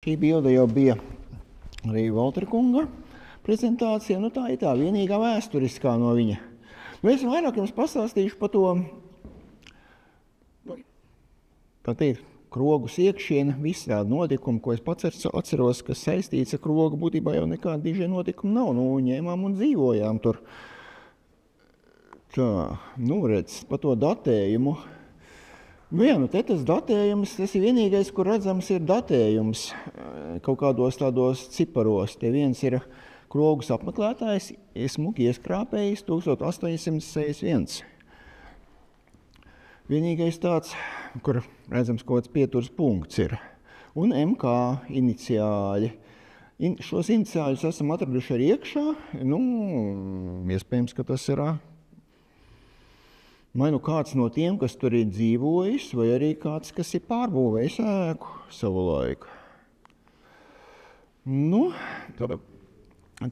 Šī bilde jau bija arī Valtera kunga prezentācija. Nu, tā ir tā vienīgā vēsturiskā no viņa. Nu, es vairāk jums pastāstīšu par to, tā teikt, krogus iekšiena, visādi notikumi, ko es pats atceros, kas saistīts ar krogu. Būtībā jau nekāda dižie notikumi nav. Nu, ņēmām un dzīvojām tur. Tā, nu redz, par to datējumu. Nu jā, nu te tas datējums, tas ir vienīgais, kur redzams ir datējums kaut kādos tādos ciparos. Te viens ir krogus apmeklētājs, smuki ieskrāpējis 1861. Vienīgais tāds, kur redzams kaut kāds pieturas punkts ir. Un MK iniciāļi. Šos iniciāļus esam atraduši arī iekšā. Nu, iespējams, ka tas ir vai nu kāds no tiem, kas tur ir dzīvojis, vai arī kāds, kas ir pārbūvējis ēku savu laiku. Nu,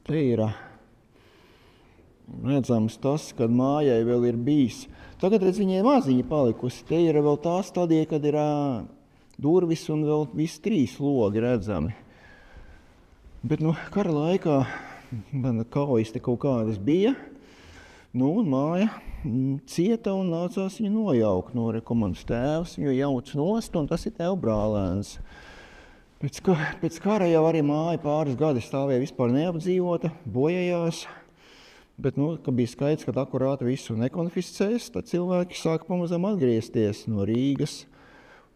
te ir redzams tas, kad mājai vēl ir bijis. Tagad, redz, viņai maziņa palikusi. Te ir vēl tā stadija, kad ir durvis un vēl visi 3 logi redzami. Bet, nu, kara laikā kaujas te kaut kādas bija. Nu, un māja cieta un nācās viņu nojaukt. Nu, ko mans tēvs viņu jauc nost, un tas ir tēva brālēns. Pēc kara jau arī māja pāris gadi stāvēja vispār neapdzīvota, bojājās. Bet, nu, kad bija skaidrs, ka akurāti visu nekonfiscēs, tad cilvēki sāka pamazām atgriezties no Rīgas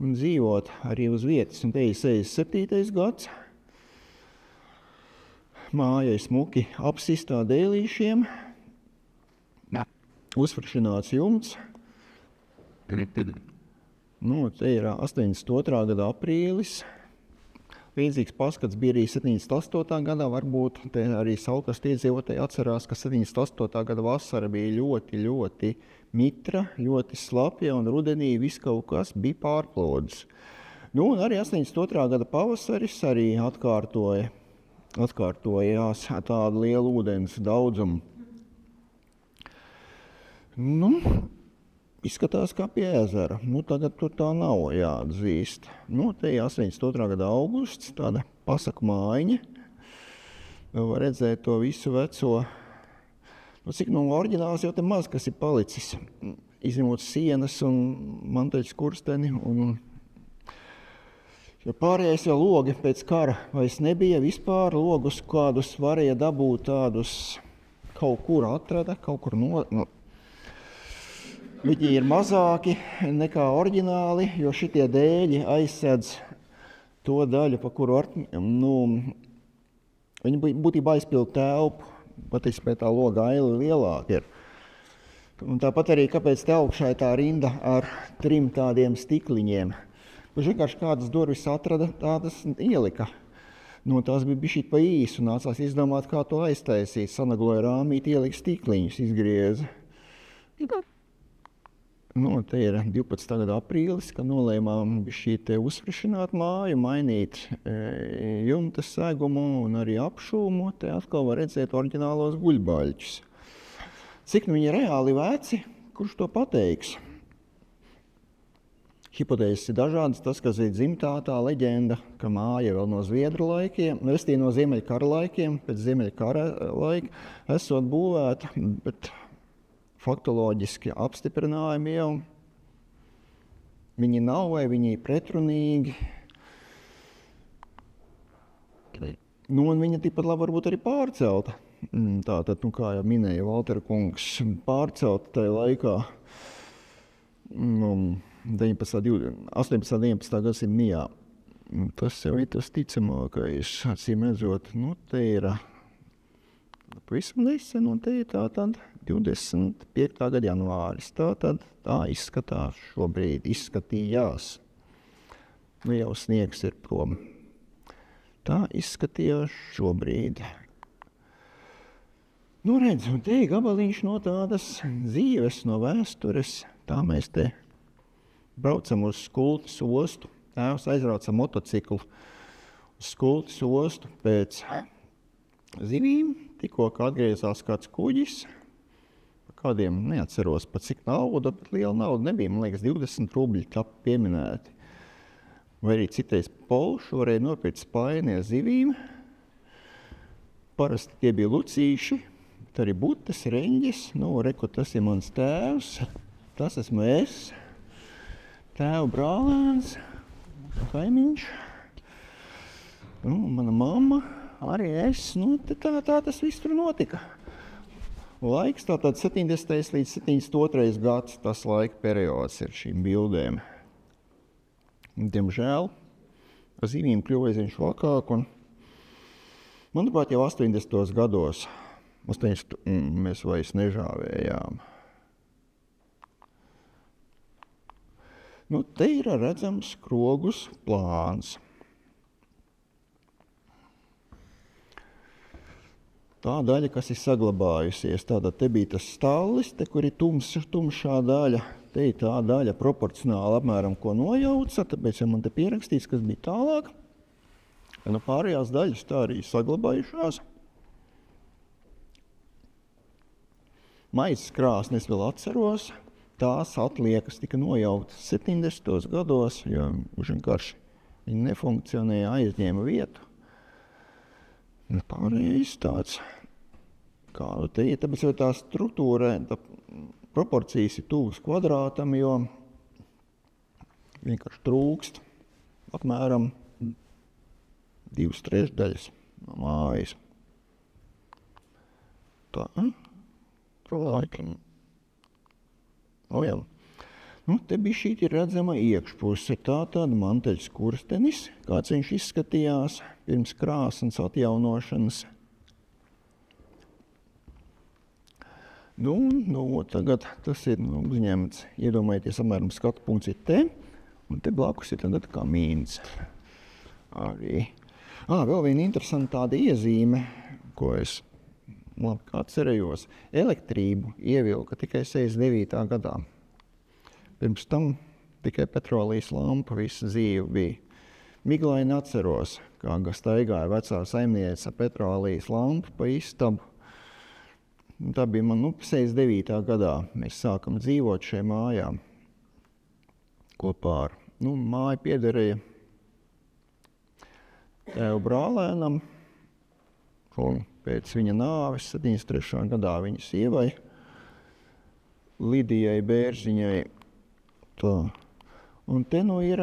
un dzīvot arī uz vietas. Un te ir 67. gads. Māja ir smuki apsistā dēlīšiem. Uzfrašināts jumts. Nu, te ir 82. gada aprīlis. Līdzīgs paskats bija arī 78. gadā. Varbūt te arī Saukas iedzīvotāji atcerās, ka 78. gada vasara bija ļoti mitra, ļoti slapja, un rudenī viss kaut kas bija pārplodis. Nu, un arī 82. gada pavasaris arī atkārtojās tādu lielu ūdens daudzumu. Nu, izskatās kā pie ezera. Nu, tagad tur tā nav jāatzīst. Nu, te ir 82. gada augusts, tāda pasaku mājiņa. Var redzēt to visu veco. Nu, cik no oriģināls jau te maz, kas ir palicis. Izņemot sienas un manteļu skursteni. Ja pārējais jau logi pēc kara vairs nebija vispār. Logus kādus varēja dabūt tādus kaut kur atrada, kaut kur Viņi ir mazāki nekā oriģināli, jo šitie dēļi aizsedz to daļu, pa kuru viņi būtībā aizpild telpu, patiesībā tā loga aila lielāka ir. Un tāpat arī, kāpēc te augšā ir tā rinda ar 3 tādiem stikliņiem. Viņš vienkārši kādas durvis atrada, tādas ielika. No tās bija bišķīt pa īsu, nācās izdomāt, kā to aiztaisīt. Sanagloja rāmīt, ielika stikliņus, izgrieza. Nu, te ir 12. gada aprīlis, kad nolēmām šī te uzfrišināt māju, mainīt jumta segumu un arī apšūmu. Te atkal var redzēt oriģinālos guļbaļķus. Cik nu viņi reāli veci, kurš to pateiks? Hipotēzes ir dažādas. Tas, kas ir dzimtā tā leģenda, ka māja vēl no Zviedru laikiem, restīvi no Ziemeļkara laikiem, pēc Ziemeļkara laika esot būvēta, bet faktoloģiski apstiprinājumi jau viņi nav vai viņi ir pretrunīgi. Nu, un viņa tikpat labi varbūt arī pārcelta. Tātad, nu, kā jau minēja Valtera kungs, pārcelta tajā laikā 18. 19. gadsimtā. Tas jau ir tas ticamākais, acīm redzot. Nu, te ir pavisam nesen, un te ir tātad 25. gada janvāris. Tātad tā izskatās šobrīd, izskatījās. Nu, jau sniegs ir prom. Tā izskatījās šobrīd. Nu, redz, un te ir gabaliņš no tādas dzīves, no vēstures. Tā mēs te braucam uz Skultes ostu. Tēvs aizbrauca motociklu uz Skultes ostu pēc zivīm. Tikko atgriezās kāds kuģis. Kādiem neatceros pat cik nauda, bet liela nauda nebija. Man liekas, 20 rubļi tā pieminēti. vai arī citreiz polšu, varēja nopirkt spaini ar zivīm. Parasti tie bija lucīši, tad arī butas, reņģis. Nu, reku, tas ir mans tēvs, tas esmu es, tēva brālēns, kaimiņš, nu, mana mamma, arī es. Nu, tā tas viss tur notika. Laiks tātad 70. līdz 72. gads, tas laika periods ir šīm bildēm. Diemžēl ar zivīm kļuva aizvien švakāk, un manuprāt, jau 80. gados mēs vairs nežāvējām. Nu, te ir redzams krogus plāns. Tā daļa, kas ir saglabājusies, tātad te bija tas stallis, te, kur ir tumšā daļa, te ir tā daļa proporcionāli apmēram, ko nojauca, tāpēc jau man te pierakstīts, kas bija tālāk. Nu, pārējās daļas tā arī saglabājušās. Maizes krāsnes vēl atceros, tās atliekas tika nojautas 70. gados, jo vienkārši viņi nefunkcionēja, aizņēma vietu. Pārējais tāds, kādu te ir, tāpēc jau tā struktūra, tā proporcijas ir tuvas kvadrātam, jo vienkārši trūkst apmēram 2/3 no mājas. Tā, laikam. Jā. Nu, te bija šī redzama iekšpuse, tā tāda manteļs kurstenis, kāds viņš izskatījās pirms krāsnes atjaunošanas. Nu, tagad tas ir uzņemts, iedomājieties, apmēram skatu punkts ir te, un te blakus ir tagad kamīns. Arī. Vēl viena interesanta tāda iezīme, ko es labi atcerējos. Elektrību ievilka tikai 69. gadā. Pirms tam tikai petrolijas lampa visa dzīve bija. Miglaini atceros, kā staigāja vecā saimniece ar petrolijas lampu pa istabu. Tā bija man 69. gadā. Mēs sākam dzīvot šajā mājā kopā ar. Māja piederēja tēva brālēnam, un pēc viņa nāves 73. gadā viņa sievai Lidijai Bērziņai. Tā. Un te ir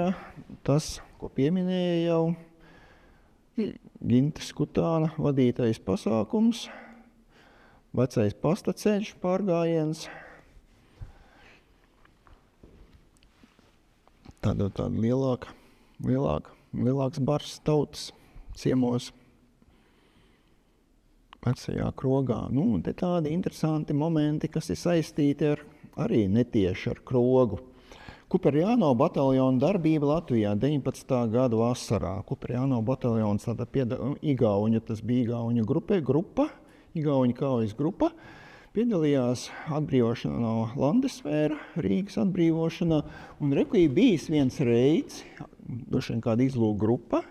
tas, ko pieminēja jau Gintas Kutāna vadītais pasākums, vecais pastaceļš pārgājiens. Tāda lielāks bars tautas ciemos vecajā krogā. Un te tādi interesanti momenti, kas ir saistīti arī netieši ar krogu. Kuperjāno bataljona darbība Latvijā 19. gada vasarā. Kuperjāno bataljons tāda Igauņu, tas bija Igauņu grupa, Igauņu kaujas grupa, piedalījās atbrīvošanā no Landesvēra, Rīgas atbrīvošanā, un reku bijis viens reids, došiem kāda izlūka grupa,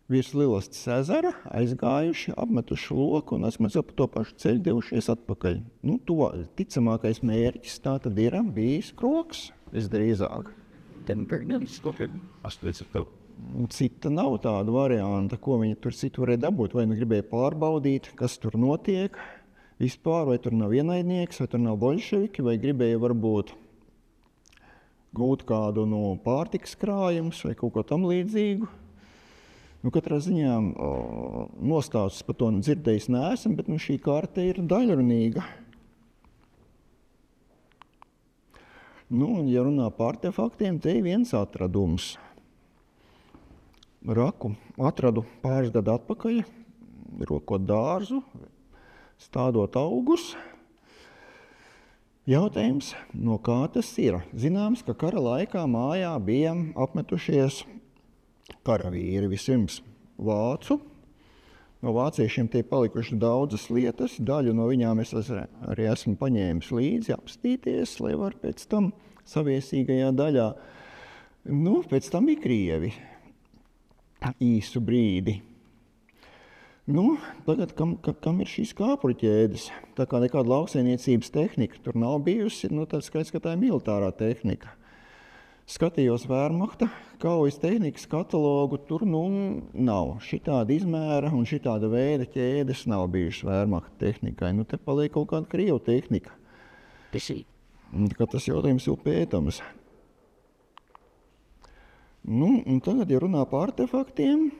virs Lilastes ezera, aizgājuši, apmetuši loku un esmu pa to pašu ceļu devušies atpakaļ. To ticamākais mērķis tā tad ir bijis krogs, visdrīzāk. Cita nav tāda varianta, ko viņi tur citu varēja dabūt, vai gribēja pārbaudīt, kas tur notiek vispār, vai tur nav ienaidnieks, vai tur nav boļševiki, vai gribēja varbūt gūt kādu no pārtikas krājumus vai kaut ko tam līdzīgu. Katrā ziņā nostāstus par to dzirdējis neesam, bet šī karte ir daļrunīga. Ja runā par artefaktiem, te ir viens atradums. Raku atradu pāris gadu atpakaļ, rokot dārzu, stādot augus. Jautājums, no kā tas ir? Zināms, ka kara laikā mājā bija apmetušies karavīri vispirms vācu. No vāciešiem te palikuši daudzas lietas, daļu no viņām es arī esmu paņēmis līdzi apstīties, lai var pēc tam saviesīgajā daļā. Pēc tam bija krievi īsu brīdi. Tagad kam ir šīs kāpuru ķēdes? Tā kā nekāda lauksaimniecības tehnika tur nav bijusi, tad skaidrs, ka tā ir militārā tehnika. Skatījos Wehrmachta kaujas tehnikas katalogu, tur nav šitāda izmēra un šitāda veida ķēdes nav bijušas Wehrmachta tehnikai. Te paliek kaut kāda krievu tehnika. Tas jautājums jau pētams. Un tagad, ja runā par artefaktiem,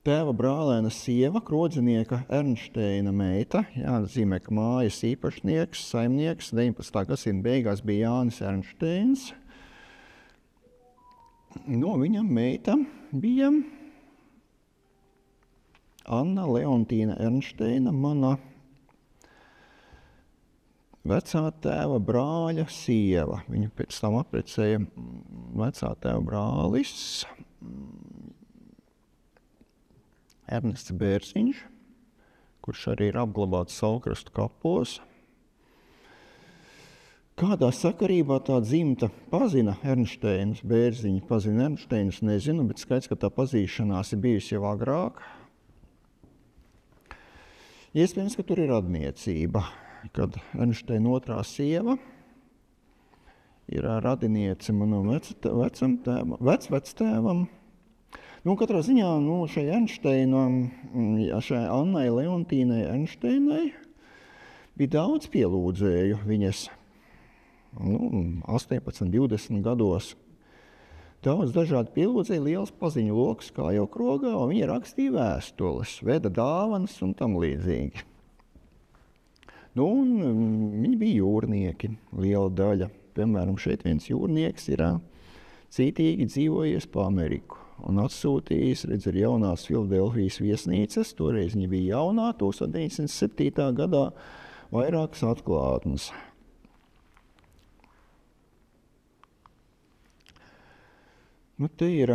tēva brālēna sieva, krodzinieka Ernšteina meita, jāatzīmē, ka mājas īpašnieks, saimnieks 19. gadsimta beigās bija Jānis Ernšteins. Viņa meita bija Anna Leontīna Ernšteina, mana vecā tēva brāļa sieva. Viņu pēc tam apprecēja vecā tēva brālis Ernests Bērziņš, kurš arī ir apglabāts Saulkrastu kapos. Kādā sakarībā tā dzimta pazina Ernšteinus, Bērziņu pazina Ernšteinus, nezinu, bet skaidrs, ka tā pazīšanās ir bijusi jau agrāk. Iespējams, ka tur ir radniecība, kad Ernšteina otrā sieva ir radiniece manam vecvectēvam. Katrā ziņā šai Ernšteinam, šai Annai Leontīnai Ernšteinai bija daudz pielūdzēju viņas 18, 20 gados. Daudz dažādi pielūdzēji, liels paziņu loks, kā jau krogā, un viņi rakstīja vēstules, veda dāvanas un tam līdzīgi. Viņi bija jūrnieki, liela daļa. Piemēram, šeit viens jūrnieks ir cītīgi dzīvojies pa Ameriku un atsūtījis, ar jaunās Filadelfijas viesnīcas, toreiz viņa bija jaunā, 1907. gadā, vairākas atklātnes. Te ir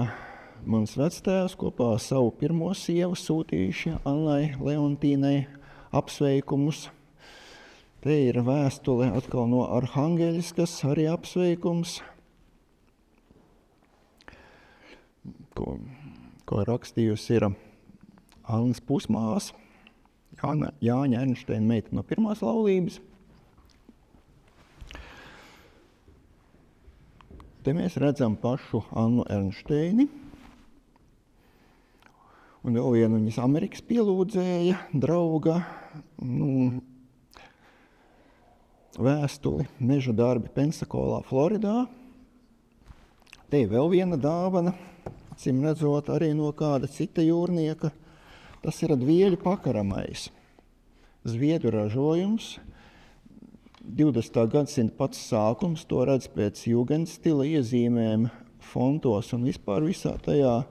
mans vectēvs kopā ar savu pirmo sievu sūtījuši Annai Leontīnai apsveikumus. Te ir vēstule atkal no Arhangeļskas, arī apsveikums, ko rakstījusi ir Annas pusmās, Jāņa Ernšteina meita no pirmās laulības. Te mēs redzam pašu Annu Ernšteini un vēl vienu viņas Amerikas pielūdzēja, drauga, vēstuli, meža darbi Pensakolā, Floridā. Te ir vēl viena dāvana, acīm redzot, arī no kāda cita jūrnieka. Tas ir dvieļu pakaramais. Zviedru ražojums. 20. gadsimta pats sākums, to redz pēc jugendstila iezīmēm fontos un vispār visā tajā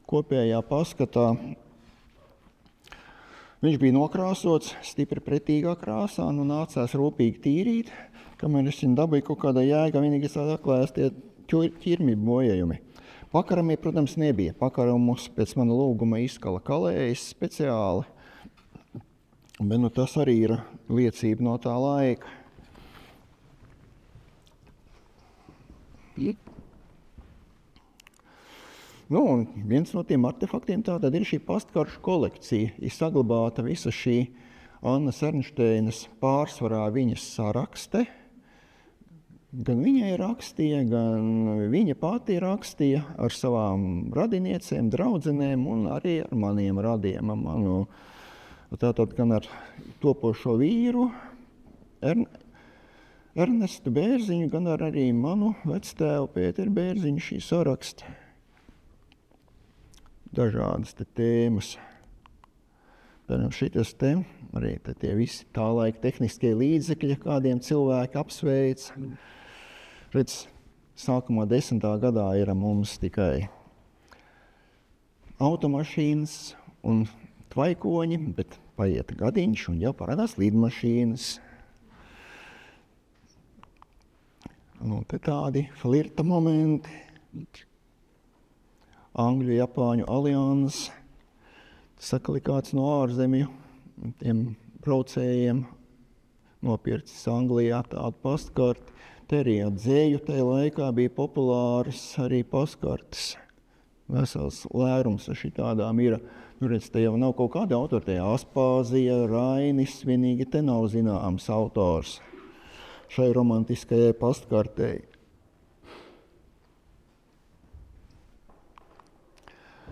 kopējā paskatā. Viņš bija nokrāsots stipri pretīgā krāsā, nācās rūpīgi tīrīt, kamēr es viņu dabīju kaut kādā jēga, vienīgi atklājās tie ķirmi bojējumi. Pakaramie, protams, nebija. Pakaramus pēc mana lūguma izkala kalējs speciāli, bet tas arī ir liecība no tā laika. Un viens no tiem artefaktiem tātad ir šī pastkaršu kolekcija. Ir saglabāta visa šī Annas Ernšteinas pārsvarā viņas sarakste. Gan viņai rakstīja, gan viņa pati rakstīja ar savām radiniecēm, draudzenēm un arī ar maniem radiem. Tātad gan ar topošo vīru Ernestu Bērziņu, gan ar arī manu vectēvu Pēteru Bērziņu šī saraksta. Dažādas tēmas. Šitas te, arī tie visi tā laika tehniskie līdzekļi, kādiem cilvēki apsveic. Redz, sākumā 10. gadā ir mums tikai automašīnas un tvaikoņi, bet paiet gadiņš un jau parādās lidmašīnas. Te tādi flirta momenti. Angļu, Japāņu alianses, sakalikāts no ārzemju, tiem braucējiem nopircis Anglijā tādu pastkarti. Te arī dzēju tajā laikā bija populāras arī pastkartes. Vesels lērums ar šitādām ir. Redz, te jau nav kaut kāda autora, te Aspāzija, Rainis, vienīgi te nav zināms autors. šai romantiskajai pastkartei.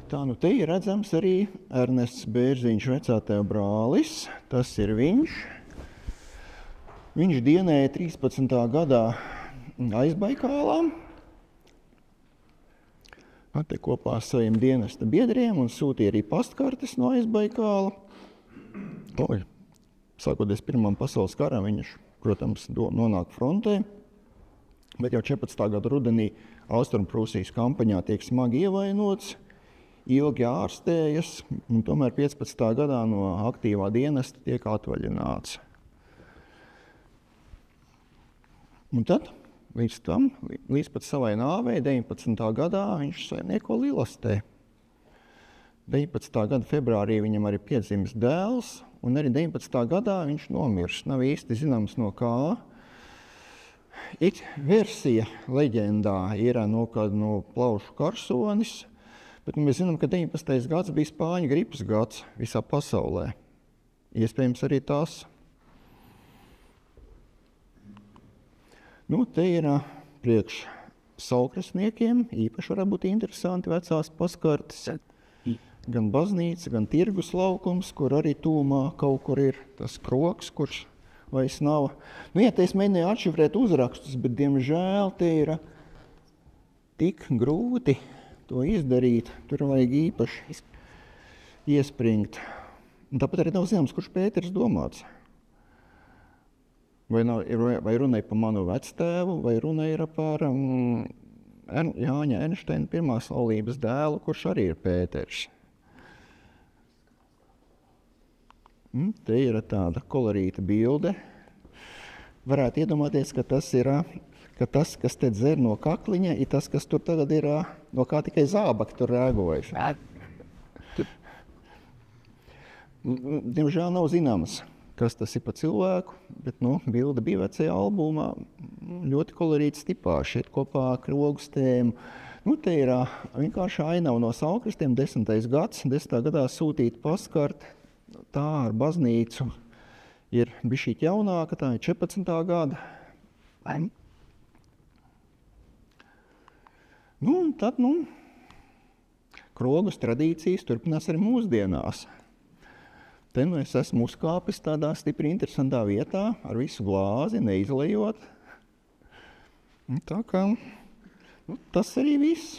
Tā, nu te ir redzams arī Ernests Bērziņš vecātēva brālis. Tas ir viņš. Viņš dienēja 13. gadā Aizbaikālā. Te kopā ar saviem dienesta biedriem un sūtīja arī pastkartes no Aizbaikāla. Sākoties Pirmam pasaules karam, viņš, protams, nonāk frontē, bet jau 14. gada rudenī Austrumprūsijas kampaņā tiek smagi ievainots, ilgi ārstējas, un tomēr 15. gadā no aktīvā dienesta tiek atvaļināts. Un tad, līdz pat savai nāvei, 19. gadā, viņš saimnieko Lilastē. 19. gada februārī viņam arī piedzimst dēls, un arī 19. gadā viņš nomirst. Nav īsti zināms no kā. Versija leģendā ir no plaušu karsonis, bet mēs zinām, ka 19. gads bija spāņu gripas gads visā pasaulē. Iespējams arī tās. Te ir priekš saulkrastniekiem, īpaši varētu būt interesanti vecās paskartes. Gan baznīca, gan tirgus laukums, kur arī tūmā kaut kur ir tas kroks, kurš vairs nav. Ja te es mēģināju atšifrēt uzrakstus, bet diemžēl te ir tik grūti to izdarīt. Tur vajag īpaši iespringt. Un tāpat arī nav zināms, kurš Pēters domāts. Vai runa ir par manu vectēvu, vai runa ir par Jāņa Einšteina pirmās laulības dēlu, kurš arī ir Pēters. Te ir tāda kolorīta bilde. Varētu iedomāties, ka tas ir, kas te dzer no kakliņa, ir tas, kas tur tagad ir, no kā tikai zābaki tur rēgojas. Diemžēl nav zināms, kas tas ir pa cilvēku, bet bilde bija vecajā albumā. Ļoti kolorīts tipā, šeit kopā ar krogstēm. Te ir vienkārši ainava no saulkrastiem, 10. gads, 10. gadā sūtīta pastkarte. Tā ar baznīcu ir bišķīt jaunāka, tā ir 14. gada. Un tad, krogas tradīcijas turpinās arī mūsdienās. Te es esmu uzkāpis tādā stipri interesantā vietā, ar visu glāzi, neizlejot. Tā kā, tas arī viss.